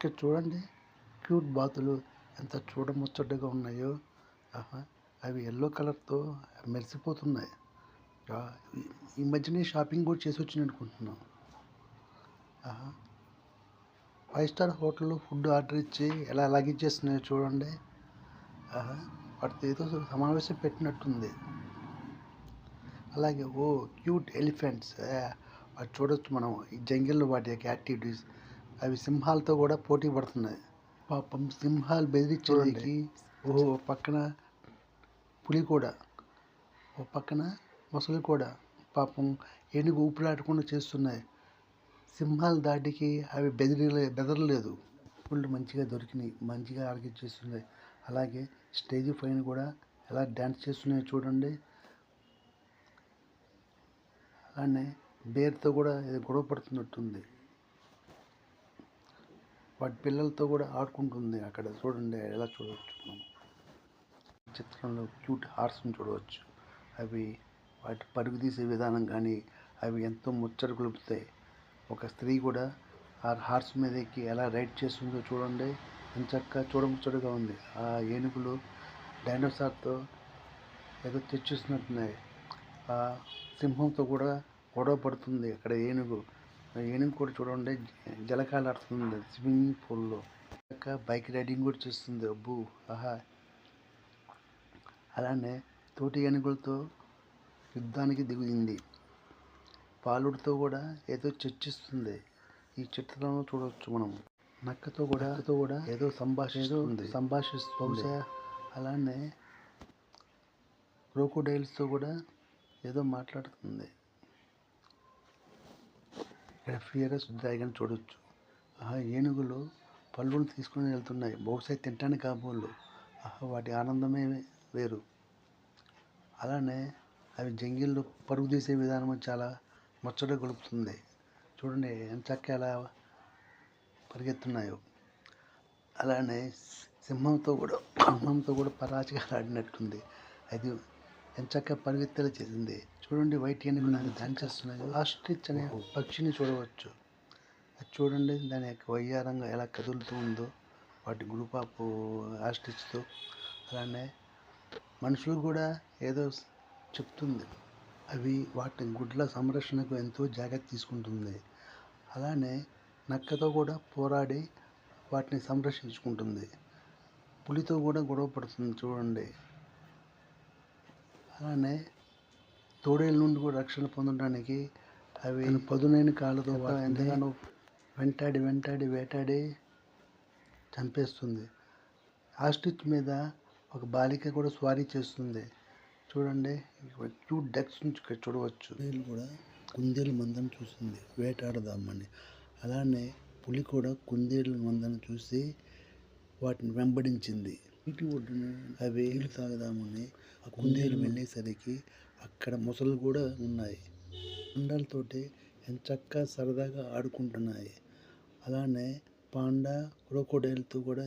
ఇక్కడ చూడండి, క్యూట్ బాతులు ఎంత చూడముచ్చటగా ఉన్నాయో. ఆహా! అవి యెల్లో కలర్‌తో మెరిసిపోతున్నాయి. ఈ మధ్యనే షాపింగ్ కూడా చేసొచ్చాను అనుకుంటున్నాం. ఆహా! 5 స్టార్ హోటల్‌లో ఫుడ్ ఆర్డర్ ఇచ్చి ఎలా లాగించేస్తున్నాయో చూడండి. ఆహా! వాటితో ఏదో సమావేశం పెట్టినట్టుంది. అలాగే క్యూట్ ఎలిఫెంట్స్, అది చూడొచ్చు మనం ఈ జంగిల్‌లో వాటి యొక్క యాక్టివిటీస్. అవి సింహాలతో కూడా పోటీ పడుతున్నాయి. పాపం సింహాలు బెదిరించేకి ఓ పక్కన పులి కూడా, ఓ పక్కన మొసలి కూడా పాపం ఏనుగు ఊపిరాడకుండా చేస్తున్నాయి. సింహాల దాటికి అవి బెదరలేదు. ఫుల్ మంచిగా దొరికినాయి, మంచిగా ఆరగించేస్తున్నాయి. అలాగే స్టేజ్ పైన కూడా ఎలా డ్యాన్స్ చేస్తున్నాయో చూడండి. అలానే బేర్తో కూడా ఏదో గొడవ పడుతున్నట్టుంది. వాటి పిల్లలతో కూడా ఆడుకుంటుంది. అక్కడ చూడండి ఎలా చూడవచ్చు మనం. చిత్రంలో క్యూట్ హార్స్ని చూడవచ్చు. అవి వాటి పరుగు తీసే విధానం కానీ అవి ఎంతో ముచ్చట గొలుపుతాయి. ఒక స్త్రీ కూడా ఆ హార్స్ మీద ఎక్కి ఎలా రైడ్ చేస్తుందో చూడండి. ఎంచక్కా చూడముచ్చటగా ఉంది. ఆ ఏనుగులు డైనోసార్తో ఏదో చర్చిస్తున్నట్టున్నాయి. ఆ సింహంతో కూడా గొడవ పడుతుంది అక్కడ ఏనుగు. ఏనుగు కూడా చూడండి జలకాలాడుతుంది స్విమ్మింగ్ పూల్లో. బైక్ రైడింగ్ కూడా చేస్తుంది. అబ్బో, ఆహా! అలానే తోటి ఏనుగులతో యుద్ధానికి దిగింది. బాలుడితో కూడా ఏదో చర్చిస్తుంది. ఈ చిత్రంలో చూడవచ్చు మనం. నక్కతో కూడా ఏదో సంభాషిస్తుంది. బహుశా అలానే క్రోకోడైల్స్తో కూడా ఏదో మాట్లాడుతుంది. ఇక్కడ ఫియరస్ డ్రాగన్ చూడొచ్చు. ఏనుగులు పళ్ళును తీసుకుని వెళ్తున్నాయి. బహుశా తినటానికి కాబోలు. వాటి ఆనందమే వేరు. అలానే అవి జంగిల్లో పరుగు తీసే విధానం చాలా ముచ్చట గొలుపుతుంది. చూడండి ఎంత చక్కగా ఎలా పరిగెత్తున్నాయో. అలానే సింహంతో కూడా పరాచిగా ఆడినట్టుంది. అది ఎంచక్కా పరిగెత్తేలా చేసింది. చూడండి వైట్ ఏనుగులు డాన్స్ చేస్తున్నాయి. ఆస్ట్రిచ్ అనే పక్షిని చూడవచ్చు. అది చూడండి దాని యొక్క వయ్యారంగా ఎలా కదులుతూ ఉందో వాటి గ్రూప్ ఆఫ్ ఆస్ట్రిచ్తో. అలానే మనుషులు కూడా ఏదో చెప్తుంది. అవి వాటి గుడ్ల సంరక్షణకు ఎంతో జాగ్రత్త తీసుకుంటుంది. అలానే నక్కతో కూడా పోరాడి వాటిని సంరక్షించుకుంటుంది. పులితో కూడా గొడవ పడుతుంది చూడండి. అలానే తోడేళ్ళ నుండి కూడా రక్షణ పొందడానికి అవి పదునైన కాళ్ళతో ఎంతగానో వేటాడి చంపేస్తుంది. ఆస్ట్రిచ్ మీద ఒక బాలిక కూడా స్వారీ చేస్తుంది. చూడండి క్యూట్ డక్స్ నుంచి ఇక్కడ చూడవచ్చు. కూడా కుందేలు మందను చూసింది వేటాడదామని. అలానే పులి కూడా కుందేలు మందను చూసి వాటిని వెంబడించింది. నీటి ఒడ్డున అవి నీళ్ళు తాగదామని ఆ కుందేలు వెళ్ళేసరికి అక్కడ మొసళ్ళు కూడా ఉన్నాయి. కొండలతోటి ఎంచక్కా సరదాగా ఆడుకుంటున్నాయి. అలానే పాండా క్రోకోడైల్తో కూడా